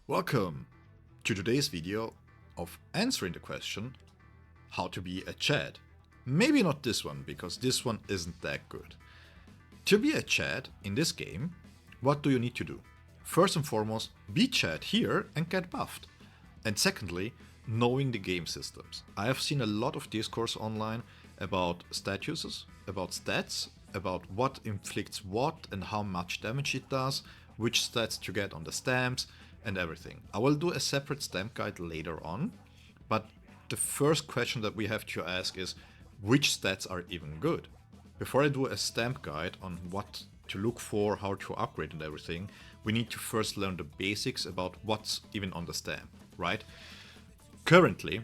Welcome to today's video of answering the question how to be a Chad. Maybe not this one, because this one isn't that good. To be a Chad in this game, what do you need to do? First and foremost, be Chad here and get buffed. And secondly, knowing the game systems. I have seen a lot of discourse online about statuses, about stats, about what inflicts what and how much damage it does, which stats to get on the stamps, and everything. I will do a separate stamp guide later on, but the first question that we have to ask is which stats are even good? Before I do a stamp guide on what to look for, how to upgrade and everything, we need to first learn the basics about what's even on the stamp, right? Currently,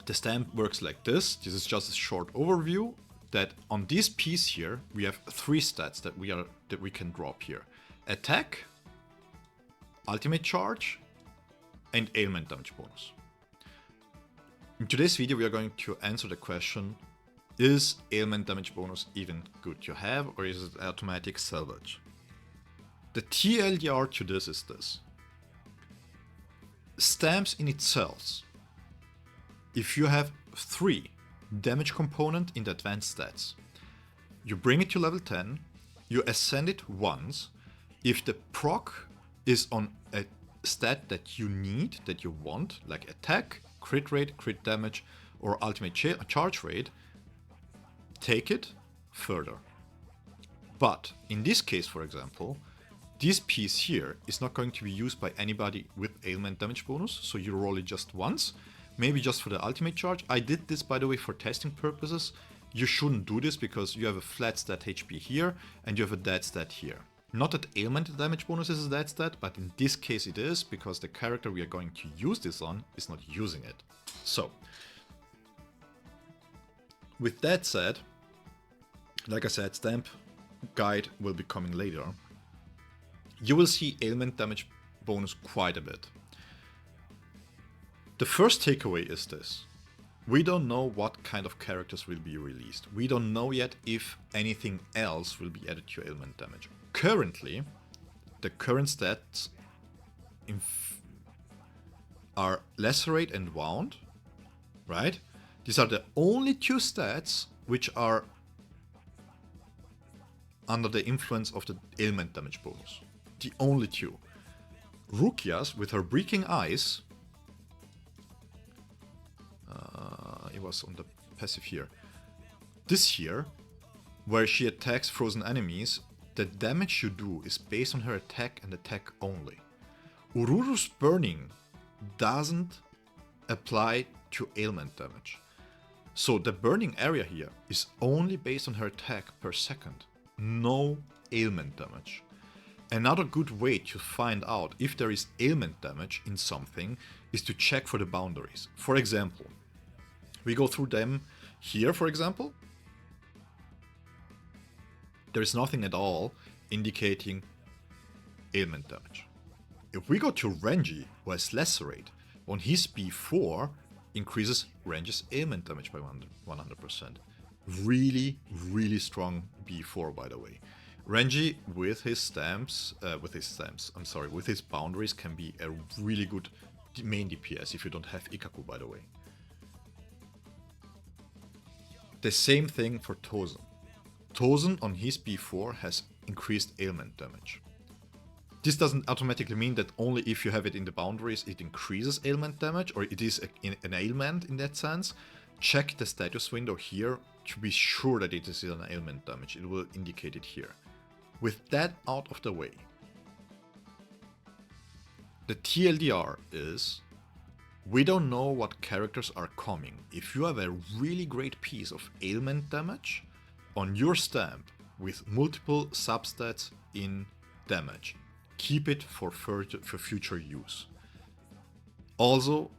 the stamp works like this. This is just a short overview that on this piece here, we have three stats that we can drop here. Attack, ultimate charge, and ailment damage bonus. In today's video we are going to answer the question, is ailment damage bonus even good to have, or is it automatic salvage? The TLDR to this is this. Stamps in itself, if you have 3 damage component in the advanced stats, you bring it to level 10, you ascend it once. If the proc is on a stat that you need, that you want, like attack, crit rate, crit damage, or ultimate charge rate, take it further. But in this case, for example, this piece here is not going to be used by anybody with ailment damage bonus, so you roll it just once, maybe just for the ultimate charge. I did this, by the way, for testing purposes. You shouldn't do this because you have a flat stat HP here and you have a dead stat here. Not that ailment damage bonus is a dead stat, but in this case it is, because the character we are going to use this on is not using it. So, with that said, like I said, stamp guide will be coming later. You will see ailment damage bonus quite a bit. The first takeaway is this. We don't know what kind of characters will be released. We don't know yet if anything else will be added to ailment damage. Currently, the current stats are Lacerate and Wound, right? These are the only 2 stats which are under the influence of the ailment damage bonus. The only 2. Rukia's with her Breaking Eyes, it was on the passive here. This here, where she attacks frozen enemies, the damage you do is based on her attack and attack only. Ururu's Burning doesn't apply to ailment damage. So the burning area here is only based on her attack per second, no ailment damage. Another good way to find out if there is ailment damage in something is to check for the boundaries. For example, we go through them here, for example. There is nothing at all indicating ailment damage. If we go to Renji, who has Lacerate, on his B4 increases Renji's ailment damage by 100%. Really, really strong B4, by the way. Renji with his boundaries can be a really good main DPS if you don't have Ikaku, by the way. The same thing for Tozen. Tozen on his B4 has increased ailment damage. This doesn't automatically mean that only if you have it in the boundaries it increases ailment damage, or it is an ailment in that sense. Check the status window here to be sure that it is an ailment damage. It will indicate it here. With that out of the way, the TLDR is, we don't know what characters are coming. If you have a really great piece of ailment damage on your stamp with multiple substats in damage, keep it for future use. Also,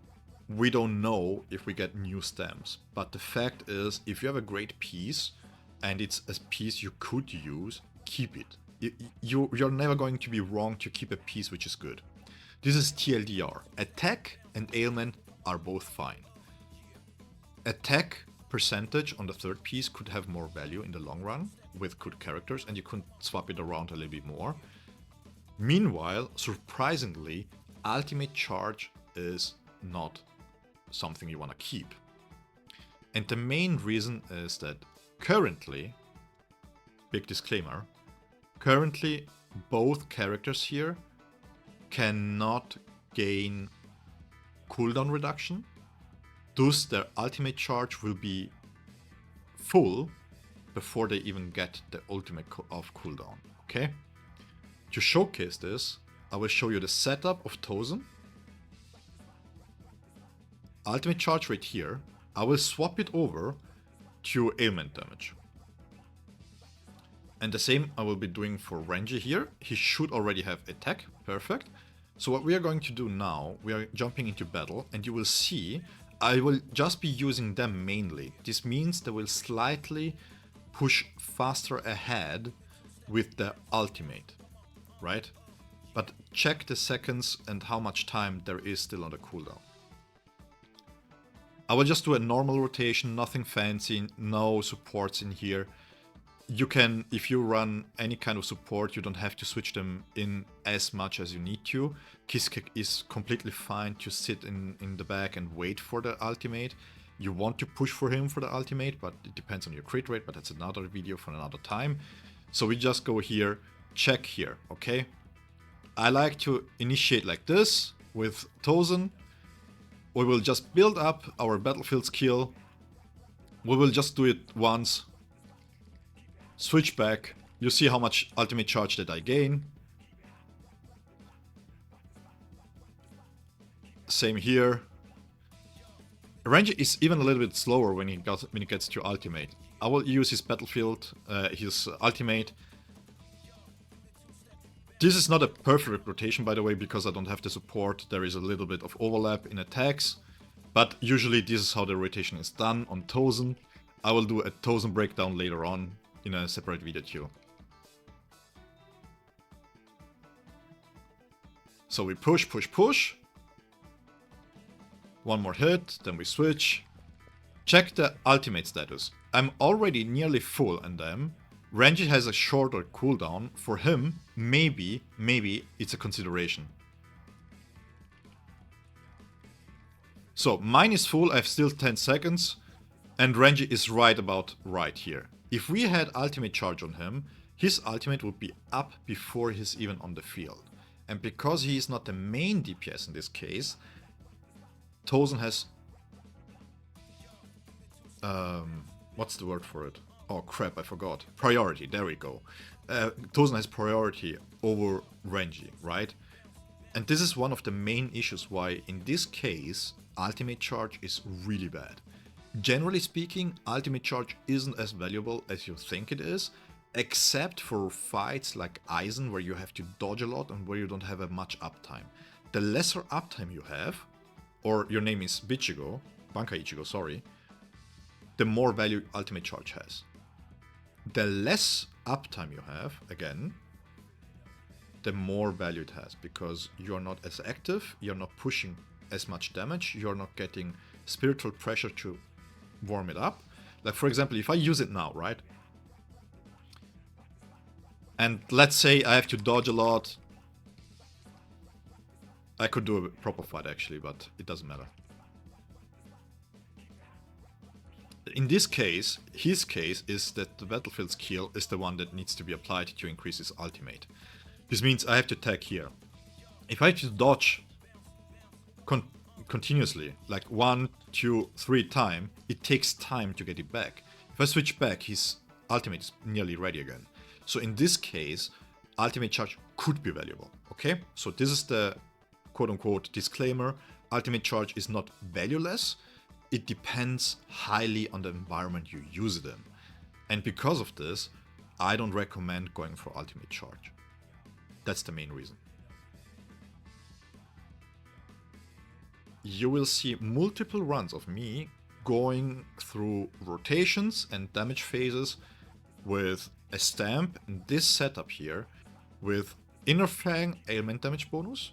we don't know if we get new stamps, but the fact is, if you have a great piece and it's a piece you could use, keep it. You're never going to be wrong to keep a piece which is good. This is TLDR. Attack and ailment are both fine. Attack percentage on the third piece could have more value in the long run with good characters, and you could swap it around a little bit more. Meanwhile, surprisingly, ultimate charge is not something you want to keep. And the main reason is that currently, big disclaimer, currently both characters here cannot gain cooldown reduction, thus their ultimate charge will be full before they even get the ultimate of cooldown, okay? To showcase this, I will show you the setup of Tozen. Ultimate charge right here. I will swap it over to Ailment Damage. And the same I will be doing for Renji here. He should already have attack, perfect. So what we are going to do now, we are jumping into battle, and you will see I will just be using them mainly. This means they will slightly push faster ahead with the ultimate, right? But check the seconds and how much time there is still on the cooldown. I will just do a normal rotation, nothing fancy, no supports in here. You can, if you run any kind of support, you don't have to switch them in as much as you need to. Kiske is completely fine to sit in the back and wait for the ultimate. You want to push for him for the ultimate, but it depends on your crit rate, but that's another video for another time. So we just go here, check here, okay? I like to initiate like this with Tozen. We will just build up our battlefield skill. We will just do it once. Switch back. You see how much ultimate charge that I gain. Same here. Renji is even a little bit slower when he gets to ultimate. I will use his battlefield, his ultimate. This is not a perfect rotation, by the way, because I don't have the support. There is a little bit of overlap in attacks, but usually this is how the rotation is done on Tozen. I will do a Tozen breakdown later on in a separate video too. So we push, push, push. One more hit, then we switch. Check the ultimate status. I'm already nearly full in them. Renji has a shorter cooldown. For him, maybe it's a consideration. So mine is full, I have still 10 seconds. And Renji is right about right here. If we had ultimate charge on him, his ultimate would be up before he's even on the field. And because he is not the main DPS in this case, Tozen has... what's the word for it? Oh crap, I forgot. Priority, there we go. Tozen has priority over Renji, right? And this is one of the main issues why, in this case, ultimate charge is really bad. Generally speaking, ultimate charge isn't as valuable as you think it is, except for fights like Aizen, where you have to dodge a lot and where you don't have a much uptime. The lesser uptime you have, or your name is Bichigo, Bankai Ichigo, sorry, the more value ultimate charge has. The less uptime you have, again, the more value it has, because you're not as active, you're not pushing as much damage, you're not getting spiritual pressure to warm it up. Like for example, if I use it now, right? And let's say I have to dodge a lot. I could do a proper fight actually, but it doesn't matter. In this case, his case is that the battlefield skill is the one that needs to be applied to increase his ultimate. This means I have to attack here. If I have to dodge continuously, like 1, 2, 3 times, it takes time to get it back. If I switch back, his ultimate is nearly ready again. So in this case, ultimate charge could be valuable, okay? So this is the quote-unquote disclaimer. Ultimate charge is not valueless. It depends highly on the environment you use it in. And because of this, I don't recommend going for ultimate charge. That's the main reason. You will see multiple runs of me going through rotations and damage phases with a stamp in this setup here with Inner Fang Ailment Damage bonus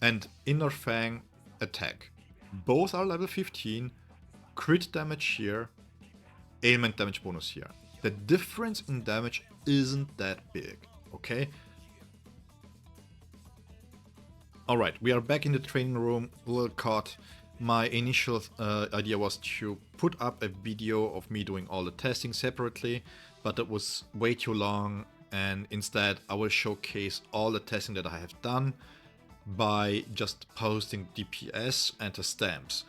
and Inner Fang attack. Both are level 15, crit damage here, Ailment Damage bonus here. The difference in damage isn't that big, okay? Alright, we are back in the training room, a little caught. My initial idea was to put up a video of me doing all the testing separately, but that was way too long, and instead I will showcase all the testing that I have done by just posting DPS and the stamps.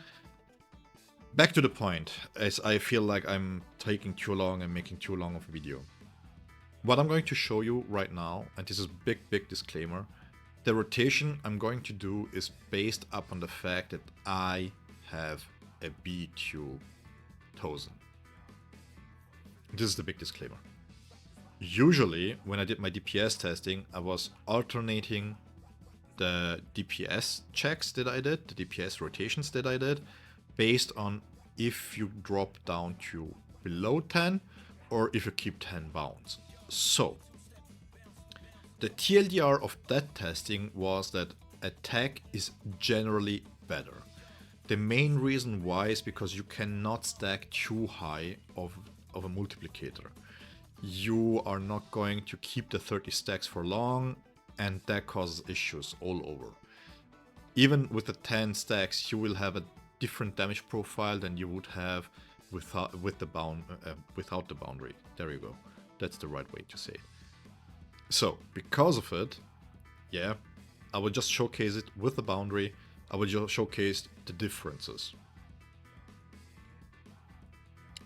Back to the point, as I feel like I'm taking too long and making too long of a video. What I'm going to show you right now, and this is a big disclaimer, the rotation I'm going to do is based upon the fact that I have a B2 Tozen. This is the big disclaimer. Usually, when I did my DPS testing, I was alternating the DPS checks that I did, the DPS rotations that I did, based on if you drop down to below 10 or if you keep 10 bounds. So, the TLDR of that testing was that attack is generally better. The main reason why is because you cannot stack too high of a multiplicator. You are not going to keep the 30 stacks for long, and that causes issues all over. Even with the 10 stacks, you will have a different damage profile than you would have without the boundary. There you go. That's the right way to say it. So, because of it, yeah, I will just showcase it with the boundary. I will just showcase the differences.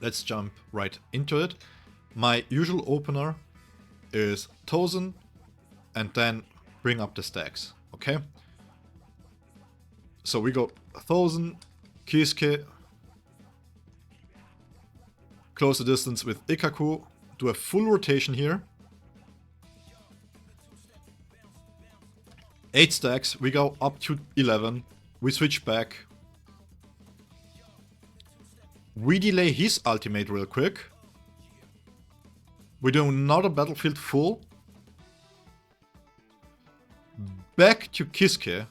Let's jump right into it. My usual opener is Tozen, and then bring up the stacks, okay? So we go Tozen, Kisuke, close the distance with Ikkaku, do a full rotation here. 8 stacks, we go up to 11, we switch back. We delay his ultimate real quick. We do another battlefield full. Back to Kisuke,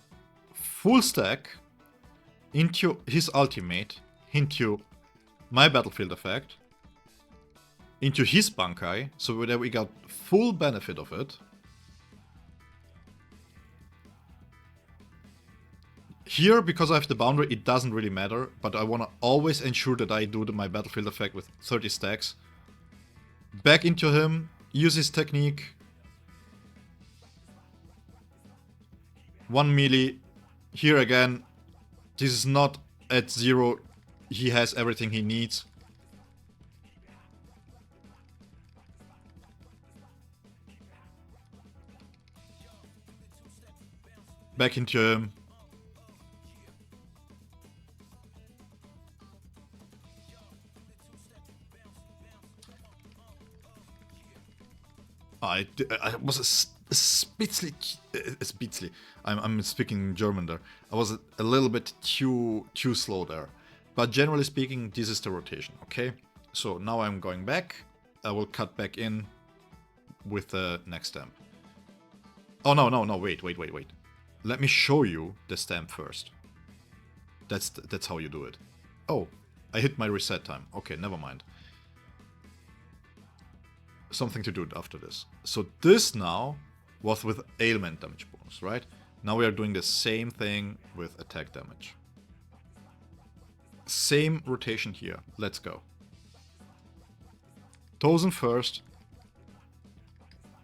full stack, into his ultimate, into my battlefield effect, into his Bankai, so that we got full benefit of it. Here, because I have the boundary, it doesn't really matter, but I want to always ensure that I do my battlefield effect with 30 stacks. Back into him, use his technique. 1 melee. Here again, this is not at 0, he has everything he needs. Back into him. I was a spitzly. I'm speaking German there. I was a little bit too slow there. But generally speaking, this is the rotation, okay? So now I'm going back. I will cut back in with the next stamp. Oh, no, wait. Let me show you the stamp first. That's how you do it. Oh, I hit my reset time. Okay, never mind. Something to do after this. So this now was with ailment damage bonus, right? Now we are doing the same thing with attack damage. Same rotation here. Let's go. Tozen first.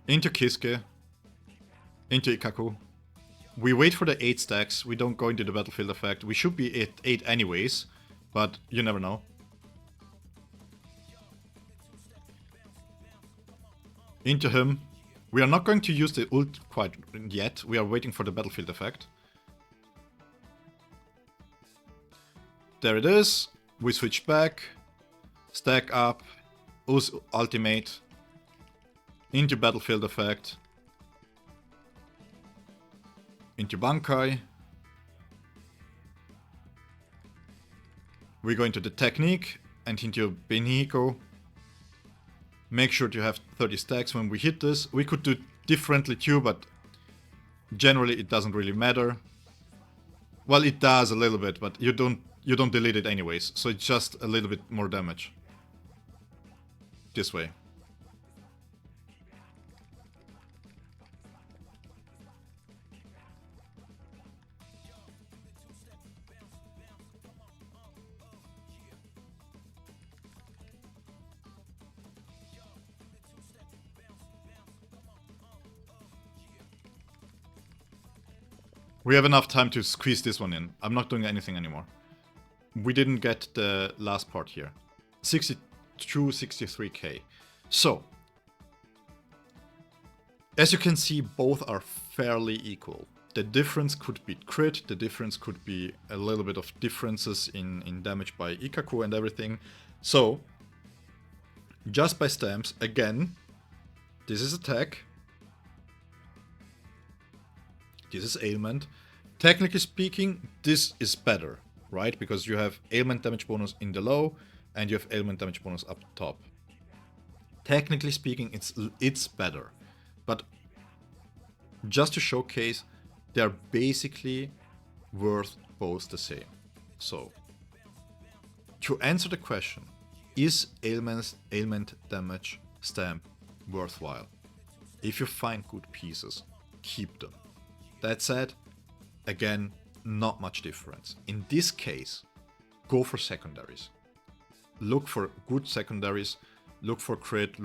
Into Kisuke. Into Ikkaku. We wait for the 8 stacks. We don't go into the battlefield effect. We should be at 8 anyways, but you never know. Into him. We are not going to use the ult quite yet. We are waiting for the battlefield effect. There it is. We switch back. Stack up. Use ultimate. Into battlefield effect. Into Bankai. We go into the technique and into Benihiko. Make sure to have 30 stacks when we hit this. We could do it differently too, but generally it doesn't really matter. Well, it does a little bit, but you don't delete it anyways, so it's just a little bit more damage. This way. We have enough time to squeeze this one in. I'm not doing anything anymore. We didn't get the last part here. 62, 63k. So, as you can see, both are fairly equal. The difference could be crit, the difference could be a little bit of differences in damage by Ikaku and everything. So, just by stamps, again, this is attack. This is ailment. Technically speaking, this is better, right? Because you have ailment damage bonus in the low, and you have ailment damage bonus up top. Technically speaking, it's better. But just to showcase, they're basically worth both the same. So, to answer the question, is ailment damage stamp worthwhile? If you find good pieces, keep them. That said, again, not much difference. In this case, go for secondaries. Look for good secondaries, look for crit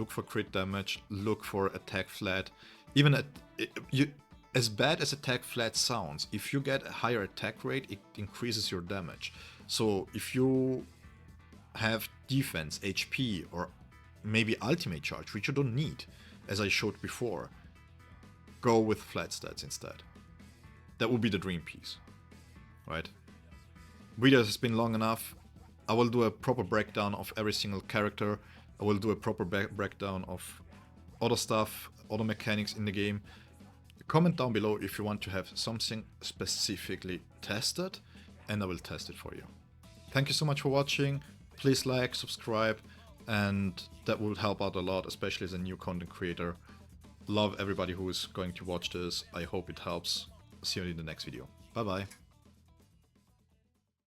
damage, look for attack flat. Even as bad as attack flat sounds, if you get a higher attack rate, it increases your damage. So if you have defense, HP, or maybe ultimate charge, which you don't need, as I showed before, go with flat stats instead. That would be the dream piece, right? Video has been long enough. I will do a proper breakdown of every single character. I will do a proper breakdown of other stuff, other mechanics in the game. Comment down below if you want to have something specifically tested, and I will test it for you. Thank you so much for watching. Please like, subscribe, and that will help out a lot, especially as a new content creator. Love everybody who is going to watch this. I hope it helps. See you in the next video. Bye bye.